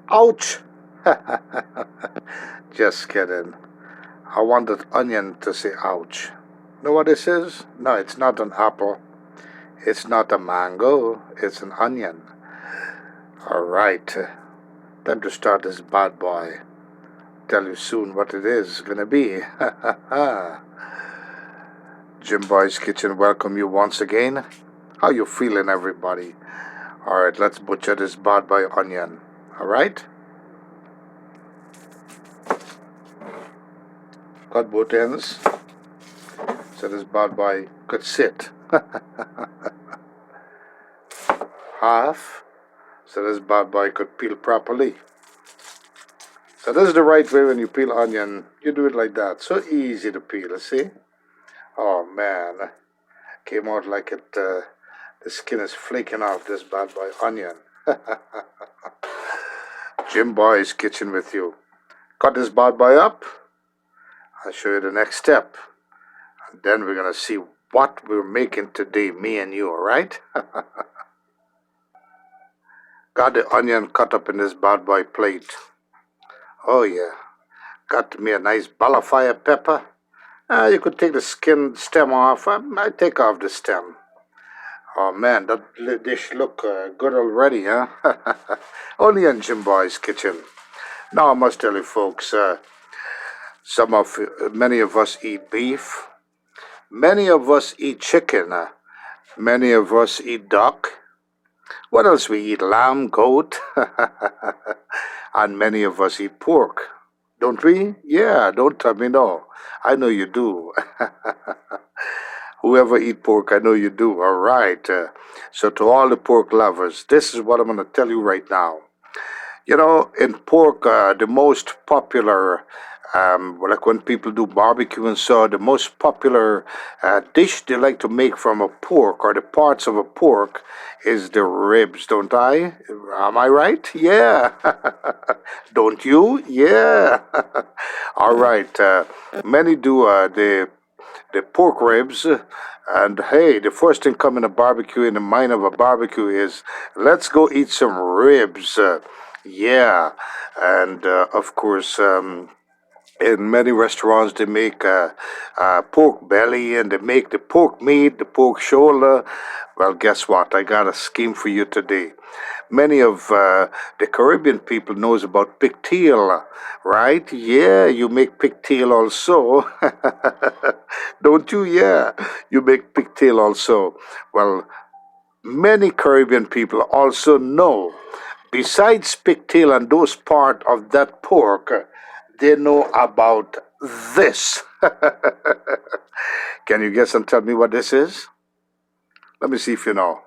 Ouch! Just kidding. I wanted onion to say ouch. Know what this is? No, it's not an apple. It's not a mango. It's an onion. All right. Time to start this bad boy. Tell you soon what it is gonna be. Jim Boy's Kitchen welcome you once again. How you feeling, everybody? All right, let's butcher this bad boy onion. All right. Cut both ends so this bad boy could sit. Half so this bad boy could peel properly. So this is the right way when you peel onion. You do it like that. So easy to peel, see? Oh man, came out like it. The skin is flaking off this bad boy onion. Jim Boy's Kitchen with you. Cut this bad boy up. I'll show you the next step. And then we're going to see what we're making today, me and you, alright? Got the onion cut up in this bad boy plate. Oh yeah. Got me a nice balafire pepper. You could take the stem off. I take off the stem. Oh man, that dish look good already, huh? Only in Jim Boy's Kitchen. Now I must tell you folks, many of us eat beef. Many of us eat chicken. Many of us eat duck. What else we eat? Lamb, goat. And many of us eat pork. Don't we? Yeah, don't tell me no. I know you do. Whoever eat pork, I know you do. All right. So to all the pork lovers, this is what I'm going to tell you right now. You know, in pork, the most popular, like when people do barbecue and so, the most popular dish they like to make from a pork or the parts of a pork is the ribs, don't I? Am I right? Yeah. Don't you? Yeah. All right. Many do the pork ribs. And hey, the first thing coming to barbecue in the mind of a barbecue is let's go eat some ribs. Yeah, and of course, in many restaurants they make pork belly and they make the pork meat, the pork shoulder. Well, guess what? I got a scheme for you today. Many of the Caribbean people knows about pigtail, right? Yeah, you make pigtail also. Don't you? Yeah, you make pigtail also. Well, many Caribbean people also know, besides pigtail and those part of that pork, they know about this. Can you guess and tell me what this is? Let me see if you know.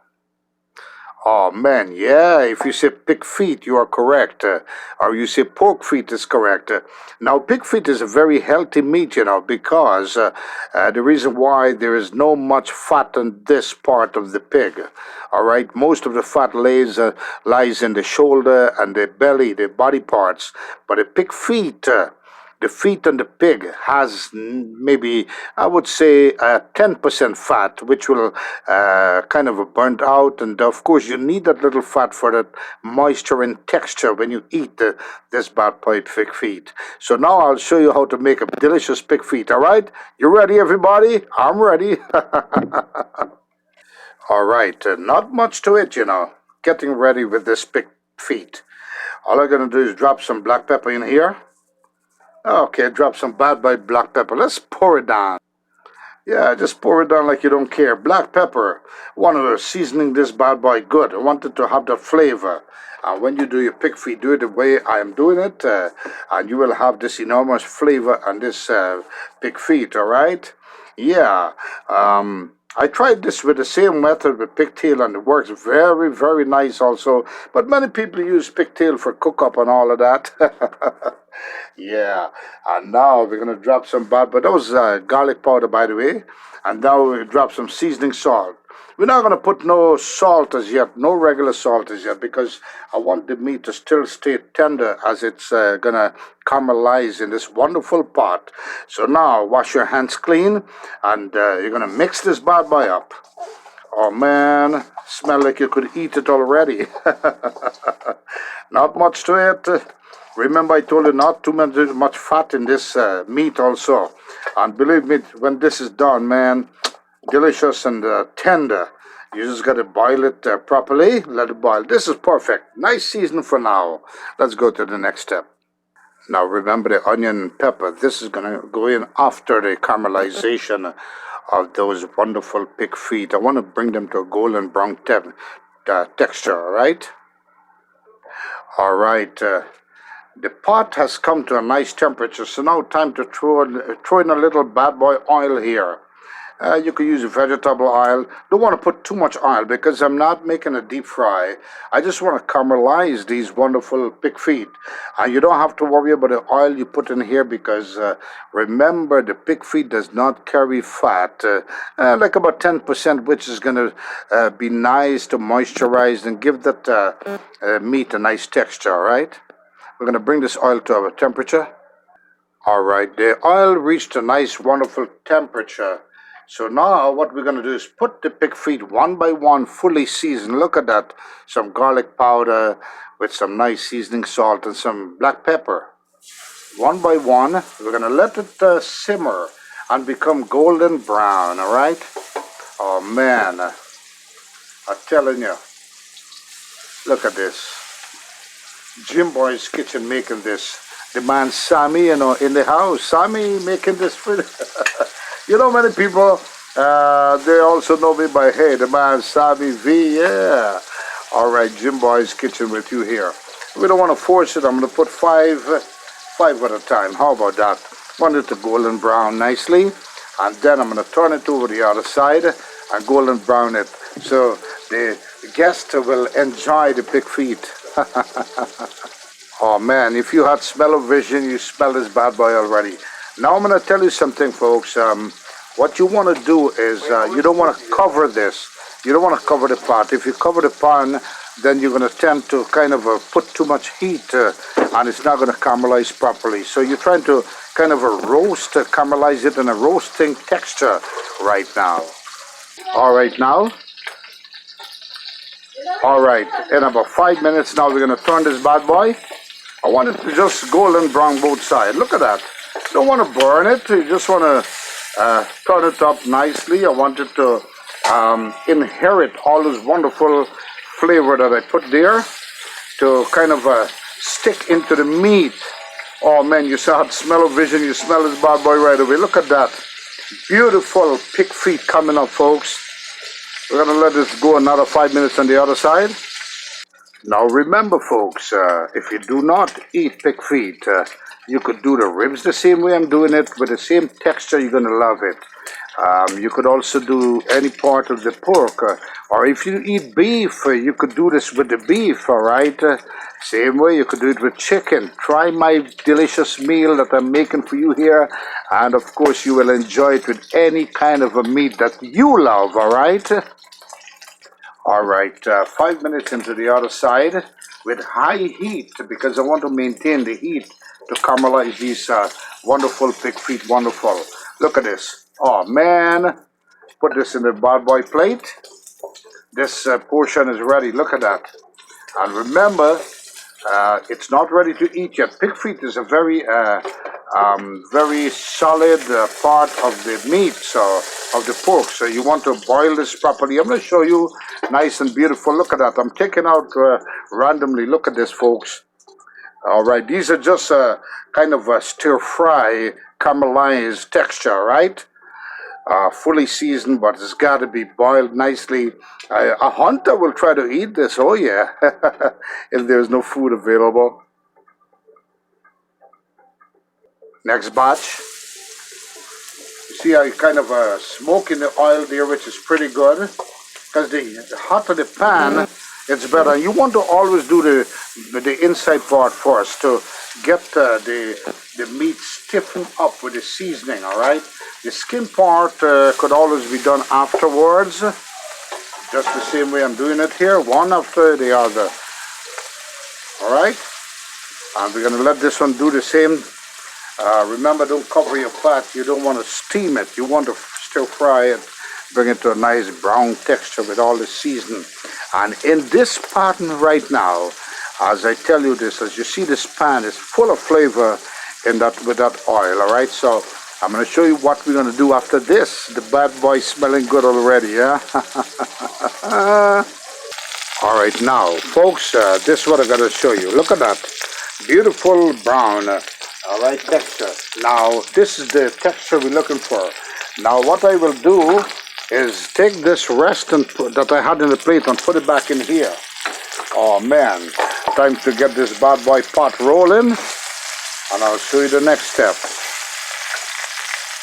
Oh man, yeah, if you say pig feet, you are correct. Or you say pork feet is correct. Now, pig feet is a very healthy meat, because the reason why there is no much fat in this part of the pig. All right, most of the fat lies in the shoulder and the belly, the body parts. But the pig feet, the feet on the pig has maybe, I would say, 10% fat, which will kind of burnt out. And of course, you need that little fat for that moisture and texture when you eat this bad boy pig feet. So now I'll show you how to make a delicious pig feet, all right? You ready, everybody? I'm ready. All right, not much to it, getting ready with this pig feet. All I'm going to do is drop some black pepper in here. Okay, drop some bad boy black pepper. Let's pour it down. Yeah, just pour it down like you don't care. Black pepper. Wanted to seasoning this bad boy good. I wanted to have the flavor. And when you do your pig feet, do it the way I am doing it, and you will have this enormous flavor on this pig feet. All right? Yeah. I tried this with the same method with pigtail, and it works very, very nice also. But many people use pigtail for cook up and all of that. Yeah, and now we're gonna drop some but that was garlic powder, by the way. And now we drop some seasoning salt. We're not gonna put no salt as yet, no regular salt as yet, because I want the meat to still stay tender as it's gonna caramelize in this wonderful pot. So now wash your hands clean, and you're gonna mix this bad boy up. Oh man, Smell like you could eat it already. Not much to it. Remember, I told you not too much fat in this meat also. And believe me, when this is done, man, delicious and tender. You just got to boil it properly. Let it boil. This is perfect. Nice season for now. Let's go to the next step. Now remember the onion and pepper. This is going to go in after the caramelization of those wonderful pig feet. I want to bring them to a golden brown texture, all right? All right. The pot has come to a nice temperature, so now time to throw in a little bad boy oil here. You could use vegetable oil. Don't want to put too much oil because I'm not making a deep fry. I just want to caramelize these wonderful pig feet. And you don't have to worry about the oil you put in here because remember the pig feet does not carry fat, like about 10%, which is going to be nice to moisturize and give that meat a nice texture, all right? We're going to bring this oil to our temperature. All right, the oil reached a nice, wonderful temperature. So now what we're going to do is put the pig feet one by one, fully seasoned. Look at that. Some garlic powder with some nice seasoning salt and some black pepper. One by one, we're going to let it simmer and become golden brown, all right? Oh, man. I'm telling you. Look at this. Jim Boy's Kitchen making this. The man Sammy, in the house. Sammy making this food. Many people, they also know me by, hey, the man Sammy V, yeah. All right, Jim Boy's Kitchen with you here. We don't want to force it. I'm going to put five at a time. How about that? Want it to golden brown nicely. And then I'm going to turn it over the other side and golden brown it. So the guest will enjoy the pig feet. Oh, man, if you had smell-o-vision, you smell this bad boy already. Now I'm going to tell you something, folks. What you want to do is you don't want to cover this. You don't want to cover the pot. If you cover the pan, then you're going to tend to kind of put too much heat and it's not going to caramelize properly. So you're trying to kind of caramelize it in a roasting texture right now. All right, now. All right, in about 5 minutes now, we're going to turn this bad boy. I want it to just golden brown both sides. Look at that. You don't want to burn it. You just want to turn it up nicely. I want it to inherit all this wonderful flavor that I put there to kind of stick into the meat. Oh, man, you saw the smell-o-vision. You smell this bad boy right away. Look at that. Beautiful pig feet coming up, folks. We're going to let this go another 5 minutes on the other side. Now remember, folks, if you do not eat pig feet, you could do the ribs the same way I'm doing it with the same texture. You're going to love it. You could also do any part of the pork. Or if you eat beef, you could do this with the beef, all right? Same way, you could do it with chicken. Try my delicious meal that I'm making for you here. And, of course, you will enjoy it with any kind of a meat that you love, all right? All right, 5 minutes into the other side with high heat because I want to maintain the heat to caramelize these wonderful pig feet. Wonderful. Look at this. Oh, man. Put this in the bad boy plate. This portion is ready. Look at that. And remember, it's not ready to eat yet. Pig feet is a very solid part of the meat, so of the pork. So you want to boil this properly. I'm going to show you nice and beautiful. Look at that. I'm taking out randomly. Look at this, folks. All right, these are just kind of a stir-fry, caramelized texture, right? Fully seasoned, but it's got to be boiled nicely. A hunter will try to eat this, oh yeah, if there's no food available. Next batch. You see how you kind of smoke in the oil there, which is pretty good. Because the hotter the pan, it's better. You want to always do the inside part first to get the meat stiffened up with the seasoning, all right? The skin part could always be done afterwards, just the same way I'm doing it here, one after the other. All right? And we're going to let this one do the same. Remember, don't cover your pot. You don't want to steam it. You want to stir fry it, bring it to a nice brown texture with all the seasoning. And in this pan right now, as I tell you this, as you see, this pan is full of flavor in that with that oil. All right, so I'm going to show you what we're going to do after this. The bad boy smelling good already, yeah? All right, now, folks, this is what I'm going to show you. Look at that. Beautiful brown, all right, texture. Now, this is the texture we're looking for. Now, what I will do is take this rest that I had in the plate and put it back in here. Oh, man. Time to get this bad boy pot rolling. And I'll show you the next step.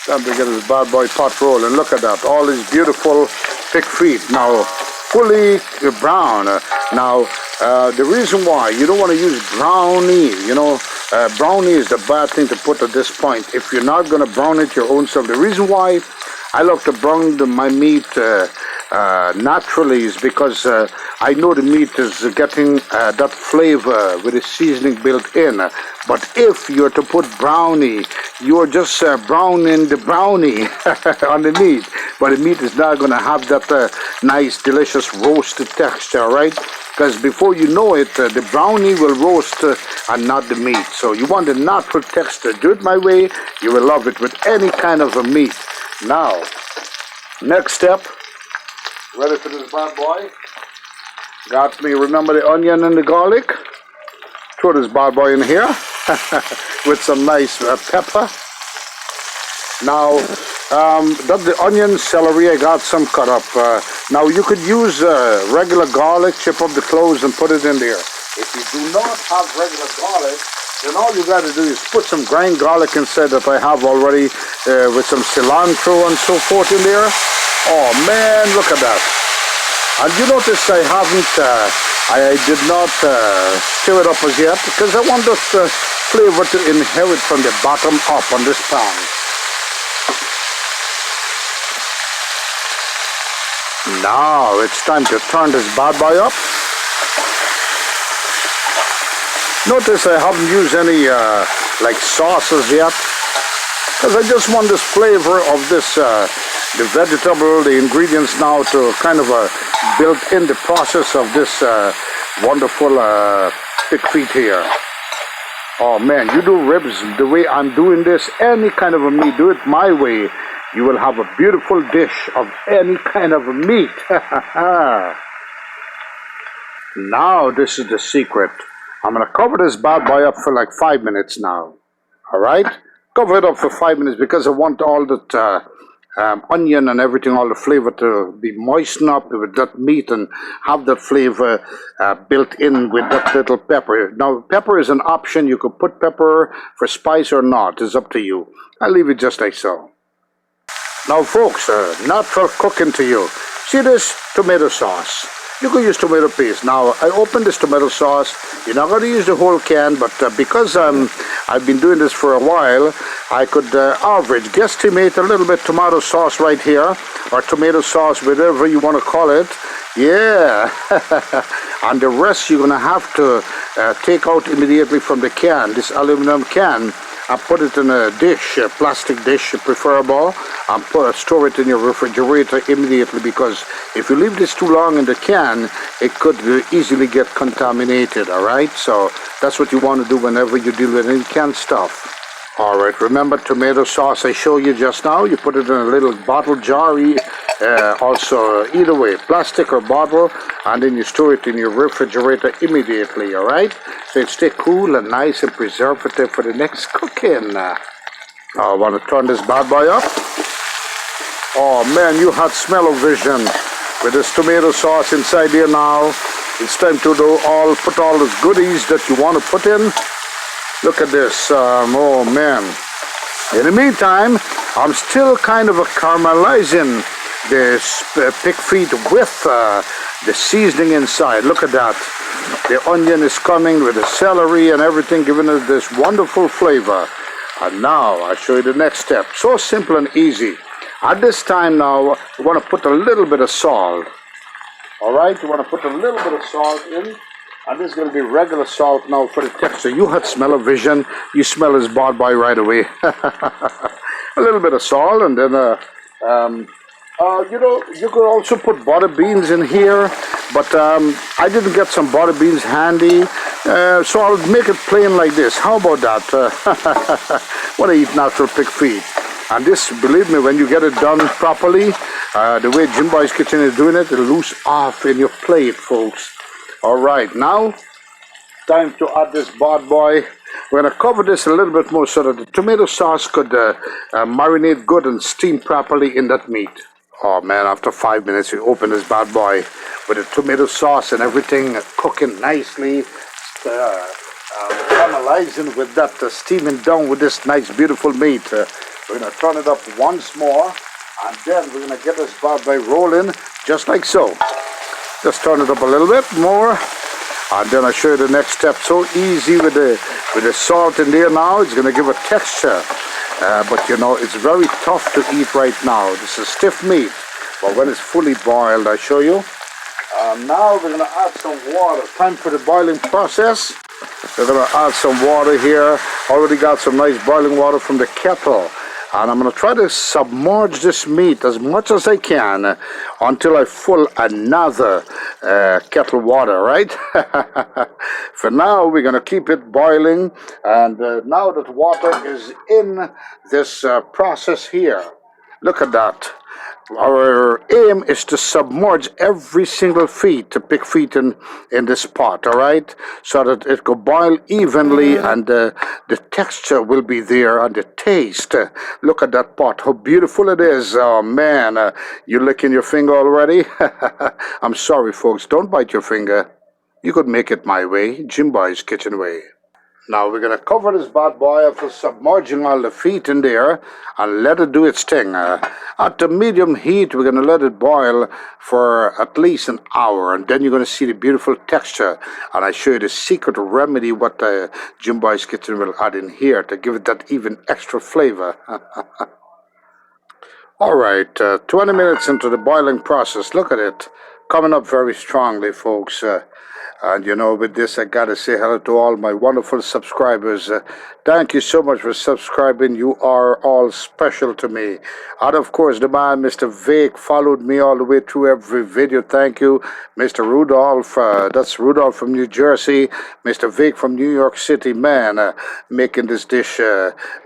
Time to get this bad boy pot rolling. Look at that. All these beautiful pig feet. Now, fully brown. Now, the reason why you don't want to use brownie, brownie is the bad thing to put at this point. If you're not going to brown it your own self, the reason why I love to brown my meat naturally is because I know the meat is getting that flavor with the seasoning built in. But if you're to put brownie, you're just browning the brownie on the meat. But the meat is not going to have that nice, delicious roasted texture, right? Because before you know it, the brownie will roast and not the meat. So you want the natural texture. Do it my way, you will love it with any kind of a meat. Now, next step. Ready for this bad boy? Got me, remember the onion and the garlic? Throw this bad boy in here with some nice pepper. Now, the onion, celery, I got some cut up. Now, you could use regular garlic, chip up the cloves and put it in there. If you do not have regular garlic, then all you got to do is put some ground garlic inside that I have already with some cilantro and so forth in there. Oh, man, look at that. And you notice I haven't, I did not stir it up as yet because I want this flavor to inherit from the bottom up on this pan. Now it's time to turn this bad boy up. Notice I haven't used any like sauces yet because I just want this flavor of this the vegetable, the ingredients now to kind of build in the process of this wonderful pig feet here. Oh man, you do ribs the way I'm doing this, any kind of a meat, do it my way. You will have a beautiful dish of any kind of a meat. Now this is the secret. I'm going to cover this bad boy up for like 5 minutes now. All right? Cover it up for 5 minutes because I want all that onion and everything, all the flavor to be moistened up with that meat and have that flavor built in with that little pepper. Now, pepper is an option. You could put pepper for spice or not. It's up to you. I'll leave it just like so. Now, folks, natural cooking to you. See this tomato sauce? You could use tomato paste. Now, I opened this tomato sauce. You're not going to use the whole can, but because I've been doing this for a while, I could guesstimate a little bit tomato sauce right here, or tomato sauce, whatever you want to call it. Yeah. And the rest you're going to have to take out immediately from the can, this aluminum can. And put it in a dish, a plastic dish preferable, and store it in your refrigerator immediately, because if you leave this too long in the can, it could easily get contaminated, all right? So that's what you want to do whenever you deal with any canned stuff. All right, remember tomato sauce I showed you just now? You put it in a little bottle jar, also either way, plastic or bottle, and then you store it in your refrigerator immediately, all right? So it stay cool and nice and preservative for the next cooking. I want to turn this bad boy up. Oh man, you had smell-o-vision with this tomato sauce inside here now. It's time to put all the goodies that you want to put in. Look at this, oh man. In the meantime, I'm still kind of caramelizing this pig feet with the seasoning inside. Look at that. The onion is coming with the celery and everything, giving it this wonderful flavor. And now I'll show you the next step. So simple and easy. At this time now, you want to put a little bit of salt. All right, you want to put a little bit of salt in. And this is going to be regular salt now for the texture. You had smell-o-vision. You smell this bad boy right away. A little bit of salt, and then you could also put butter beans in here, But I didn't get some butter beans handy, so I'll make it plain like this. How about that? When I eat natural pig feet. And this, believe me, when you get it done properly, the way Jim Boy's Kitchen is doing it, it'll loose off in your plate, folks. All right, now time to add this bad boy. We're going to cover this a little bit more so that the tomato sauce could marinate good and steam properly in that meat. Oh man, after 5 minutes, we open this bad boy with the tomato sauce and everything cooking nicely, caramelizing with that, steaming down with this nice, beautiful meat. We're going to turn it up once more, and then we're going to get this bad boy rolling just like so. Just turn it up a little bit more. And then I'll show you the next step. So easy with the salt in there now. It's going to give a texture. But you know, it's very tough to eat right now. This is stiff meat. But when it's fully boiled, I show you. Now we're going to add some water. Time for the boiling process. We're going to add some water here. Already got some nice boiling water from the kettle. And I'm going to try to submerge this meat as much as I can until I fill another kettle water, right? For now, we're going to keep it boiling. And now that water is in this process here, look at that. Our aim is to submerge every single feet, the pig feet in this pot, all right? So that it could boil evenly and the texture will be there and the taste. Look at that pot, how beautiful it is. Oh man, you licking your finger already? I'm sorry folks, don't bite your finger. You could make it my way, Jim Boy's Kitchen way. Now we're going to cover this bad boy after submerging all the feet in there and let it do its thing. At the medium heat, we're going to let it boil for at least an hour, and then you're going to see the beautiful texture. And I show you the secret remedy what Jim Boy's Kitchen will add in here to give it that even extra flavor. All right, 20 minutes into the boiling process. Look at it. Coming up very strongly, folks. And you know, with this, I gotta say hello to all my wonderful subscribers. Thank you so much for subscribing. You are all special to me. And of course, the man, Mr. Vic, followed me all the way through every video. Thank you. Mr. Rudolph, that's Rudolph from New Jersey. Mr. Vic from New York City, man, making this dish,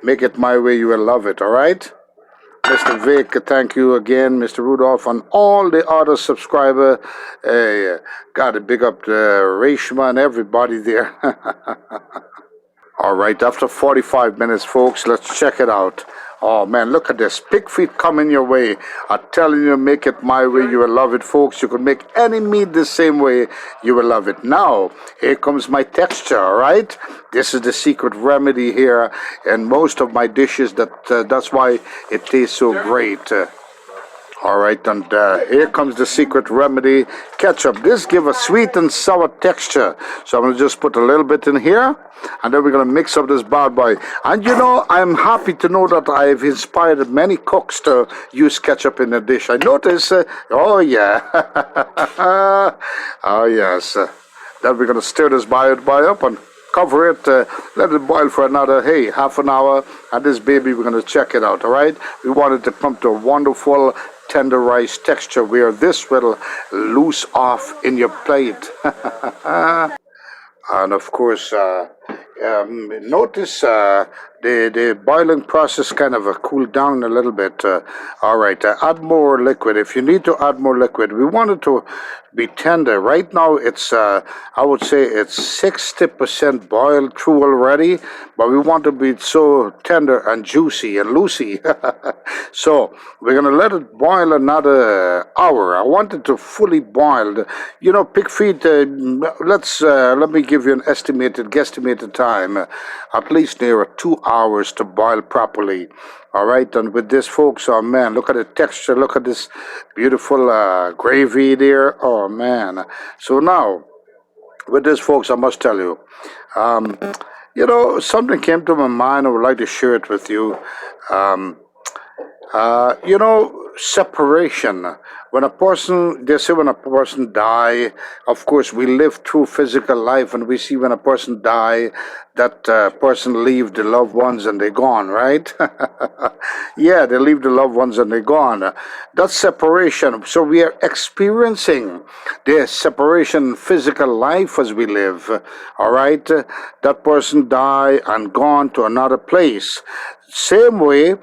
make it my way, you will love it, all right? Mr. Vic, thank you again, Mr. Rudolph, and all the other subscribers. Got to big up Reshma and everybody there. All right, after 45 minutes, folks, let's check it out. Oh, man, look at this. Pig feet coming your way. I'm telling you, make it my way. You will love it, folks. You can make any meat the same way. You will love it. Now, here comes my texture, all right? This is the secret remedy here in most of my dishes. That's why it tastes so great. All right, and here comes the secret remedy, ketchup. This gives a sweet and sour texture. So I'm going to just put a little bit in here, and then we're going to mix up this bad boy. And you know, I'm happy to know that I've inspired many cooks to use ketchup in a dish. I notice, oh yeah, oh yes. Then we're going to stir this bad boy up and cover it, let it boil for another, half an hour, and this baby, we're going to check it out, all right? We want it to come to a wonderful tenderized texture where this will loose off in your plate. And of course, notice the boiling process kind of cooled down a little bit. All right, add more liquid. If you need to add more liquid, we want it to be tender. Right now, it's I would say it's 60% boiled through already, but we want to be so tender and juicy and loosey. So we're gonna let it boil another hour. I want it to fully boiled. You know, pig feet. Let me give you an guesstimated time. At least near 2 hours to boil properly. All right, and with this, folks, oh man, look at the texture. Look at this beautiful gravy there. Oh man. So now, with this, folks, I must tell you, you know, something came to my mind. I would like to share it with you. Separation. They say when a person die, of course, we live through physical life and we see when a person die, that person leave the loved ones and they're gone, right? Yeah, they leave the loved ones and they're gone. That's separation. So we are experiencing the separation in physical life as we live, all right? That person die and gone to another place. Same way,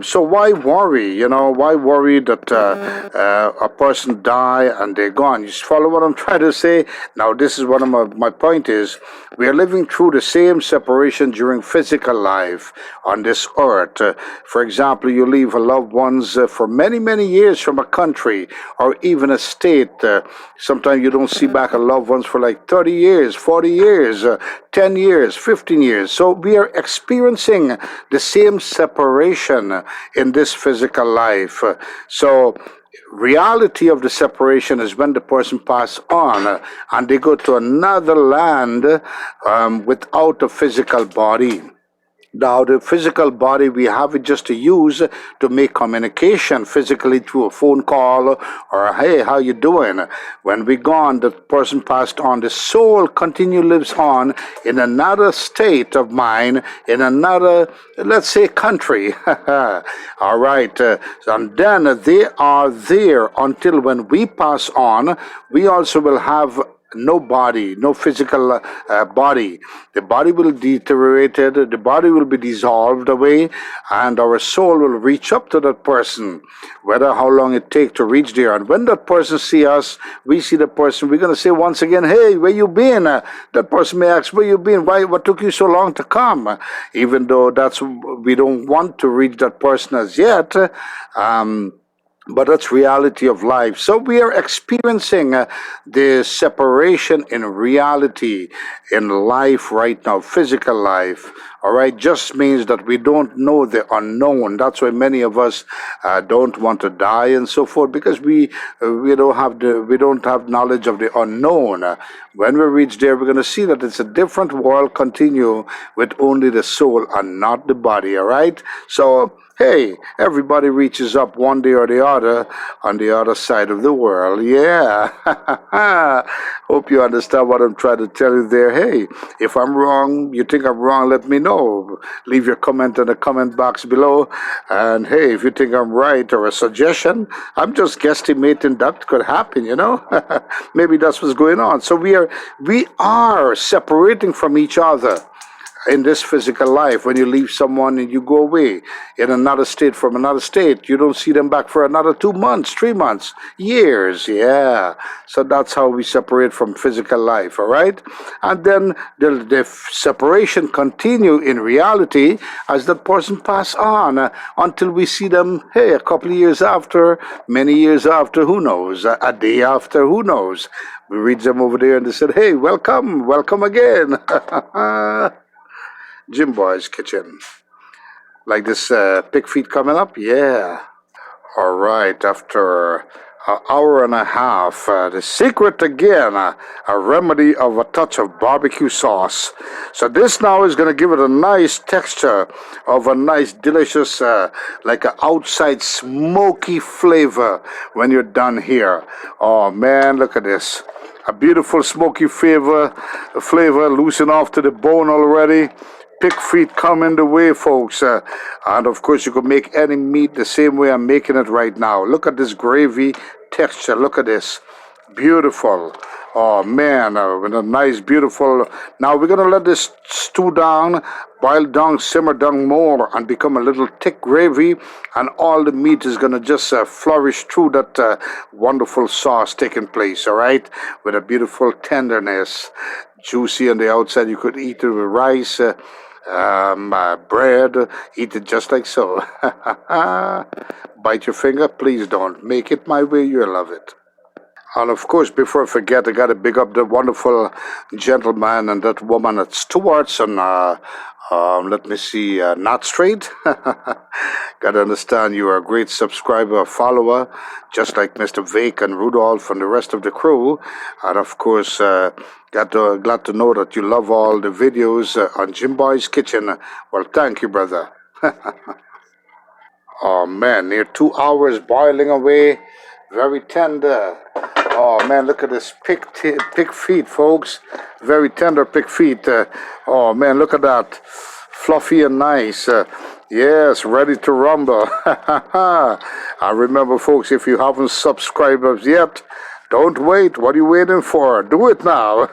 so why worry? Why worry that a person die and they're gone? You follow what I'm trying to say? Now, this is what my point is. We are living through the same separation during physical life on this earth. For example, you leave a loved ones for many, many years from a country or even a state. Sometimes you don't see back a loved ones for like 30 years, 40 years, 10 years, 15 years. So we are experiencing the same separation in this physical life. So reality of the separation is when the person pass on and they go to another land without a physical body. Now, the physical body, we have it just to use to make communication physically through a phone call or, hey, how you doing? When we gone, the person passed on. The soul continue lives on in another state of mind, in another, let's say, country. All right. And then they are there until when we pass on, we also will have no body, no physical body. The body will deteriorate, the body will be dissolved away, and our soul will reach up to that person, whether how long it takes to reach there. And when that person see us, we see the person, we're going to say once again, hey, where you been? That person may ask, where you been? Why? What took you so long to come? Even though we don't want to reach that person as yet. But that's reality of life. So we are experiencing the separation in reality in life right now, physical life. All right, just means that we don't know the unknown. That's why many of us don't want to die and so forth, because we don't have knowledge of the unknown. When we reach there, we're going to see that it's a different world. Continue with only the soul and not the body. All right, so. Hey, everybody reaches up one day or the other on the other side of the world. Yeah. Hope you understand what I'm trying to tell you there. Hey, if I'm wrong, you think I'm wrong, let me know. Leave your comment in the comment box below. And hey, if you think I'm right or a suggestion, I'm just guesstimating that could happen. Maybe that's what's going on. So we are separating from each other in this physical life. When you leave someone and you go away in another state from another state, you don't see them back for another 2 months, 3 months, years. Yeah, so that's how we separate from physical life. All right, and then the separation continue in reality as that person pass on until we see them, hey, a couple of years after, many years after, who knows, a day after, who knows. We reach them over there and they said, hey, welcome again. Jim Boy's Kitchen. Like this pig feet coming up? Yeah. All right. After an hour and a half, the secret again, a remedy of a touch of barbecue sauce. So this now is going to give it a nice texture of a nice, delicious, like an outside smoky flavor when you're done here. Oh man, look at this. A beautiful smoky flavor loosen off to the bone already. Pig feet come in the way, folks. And of course, you can make any meat the same way I'm making it right now. Look at this gravy texture. Look at this. Beautiful. Oh, man. With a nice, beautiful. Now, we're going to let this stew down, boil down, simmer down more, and become a little thick gravy. And all the meat is going to just flourish through that wonderful sauce taking place, all right? With a beautiful tenderness. Juicy on the outside. You could eat it with rice. Bread, eat it just like so. Bite your finger, please don't. Make it my way, you'll love it. And of course, before I forget, I got to big up the wonderful gentleman and that woman at Stewart's and let me see, Not Straight. Got to understand you are a great subscriber, follower, just like Mr. Vake and Rudolph and the rest of the crew. And of course, glad to know that you love all the videos on Jim Boy's Kitchen. Well, thank you, brother. Oh man, near 2 hours boiling away, very tender. Oh man, look at this pig feet, folks. Very tender pig feet. Oh man, look at that, fluffy and nice. Yes, ready to rumble. I remember, folks, if you haven't subscribed us yet, don't wait. What are you waiting for? Do it now.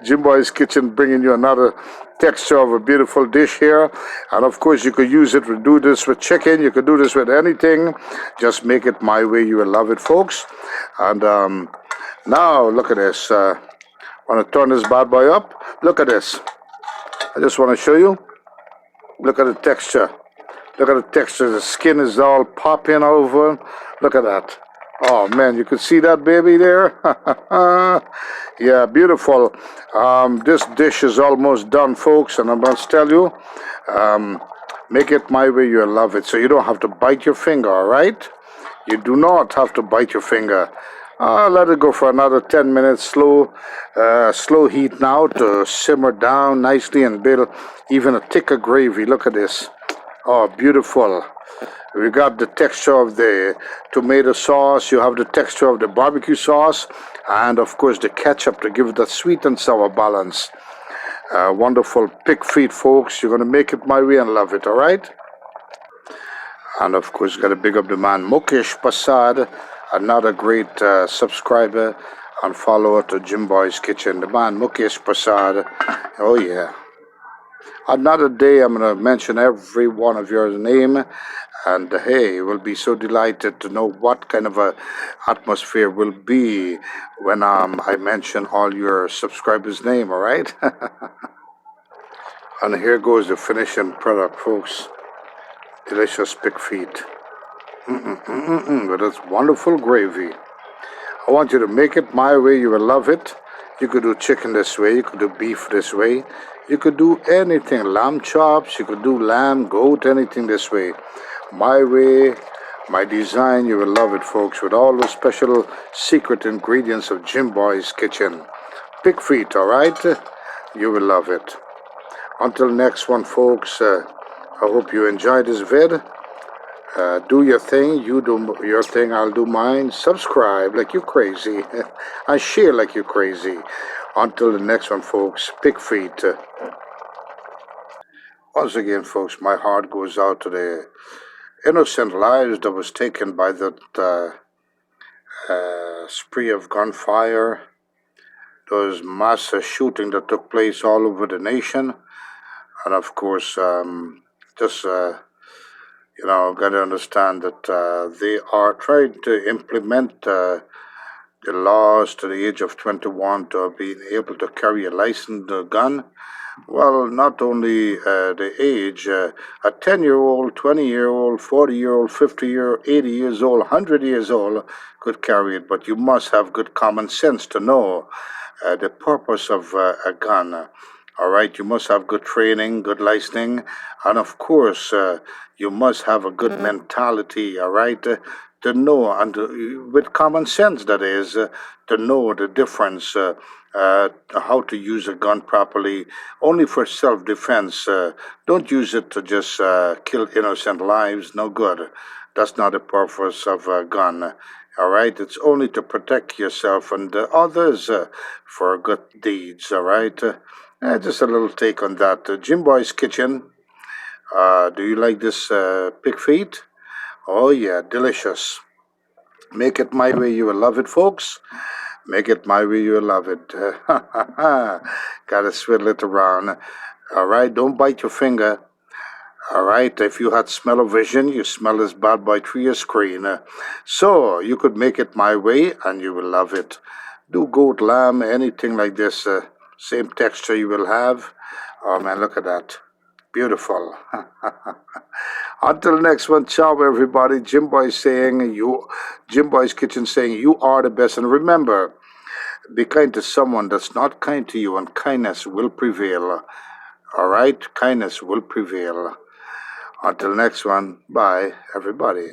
Jim Boy's Kitchen bringing you another texture of a beautiful dish here. And of course, you could use it to do this with chicken. You could do this with anything. Just make it my way. You will love it, folks. And now, look at this. Want to turn this bad boy up? Look at this. I just want to show you. Look at the texture. Look at the texture. The skin is all popping over. Look at that. Oh man, you could see that baby there. Yeah, beautiful. This dish is almost done, folks, and I must tell you, make it my way. You'll love it. So you don't have to bite your finger. All right? You do not have to bite your finger. Let it go for another 10 minutes, slow heat now to simmer down nicely and build even a thicker gravy. Look at this. Oh, beautiful. We got the texture of the tomato sauce. You have the texture of the barbecue sauce. And, of course, the ketchup to give it that sweet and sour balance. Wonderful pig feet, folks. You're going to make it my way and love it, all right? And, of course, got to big up the man, Mukesh Prasad, another great subscriber and follower to Jim Boy's Kitchen. The man, Mukesh Prasad. Oh, yeah. Another day, I'm going to mention every one of your name, and hey, we'll be so delighted to know what kind of a atmosphere will be when I mention all your subscribers' name. All right? And here goes the finishing product, folks. Delicious pig feet. With this wonderful gravy. I want you to make it my way. You will love it. You could do chicken this way. You could do beef this way. You could do anything. Lamb chops. You could do lamb, goat, anything this way. My way, my design. You will love it, folks, with all the special secret ingredients of Jim Boy's Kitchen. Pig feet, all right? You will love it. Until next one, folks, I hope you enjoyed this vid. Do your thing, you do your thing, I'll do mine. Subscribe like you crazy, and share like you crazy. Until the next one, folks, pig feet. Once again, folks, my heart goes out to the innocent lives that was taken by that spree of gunfire, those mass shooting that took place all over the nation, and of course, got to understand that they are trying to implement the laws to the age of 21 to being able to carry a licensed gun. Well, not only the age, a 10-year-old, 20-year-old, 40-year-old, 50-year, 80 years old, 100 years old could carry it, but you must have good common sense to know the purpose of a gun. All right, you must have good training, good licensing, and of course, you must have a good mentality, all right, to know, and with common sense, that is, to know the difference, how to use a gun properly, only for self-defense. Don't use it to just kill innocent lives, no good. That's not the purpose of a gun. All right, it's only to protect yourself and others for good deeds, all right? Just a little take on that. Jim Boy's Kitchen. Do you like this pig feet? Oh, yeah, delicious. Make it my way, you will love it, folks. Make it my way, you will love it. Gotta swiddle it around. All right, don't bite your finger. All right, if you had smell-o-vision, you smell this bad boy through your screen. So you could make it my way, and you will love it. Do goat, lamb, anything like this. Same texture you will have. Oh man, look at that. Beautiful. Until next one, ciao everybody. Jim Boy's Kitchen saying you are the best. And remember, be kind to someone that's not kind to you, and kindness will prevail. All right, kindness will prevail. Until next one, bye everybody.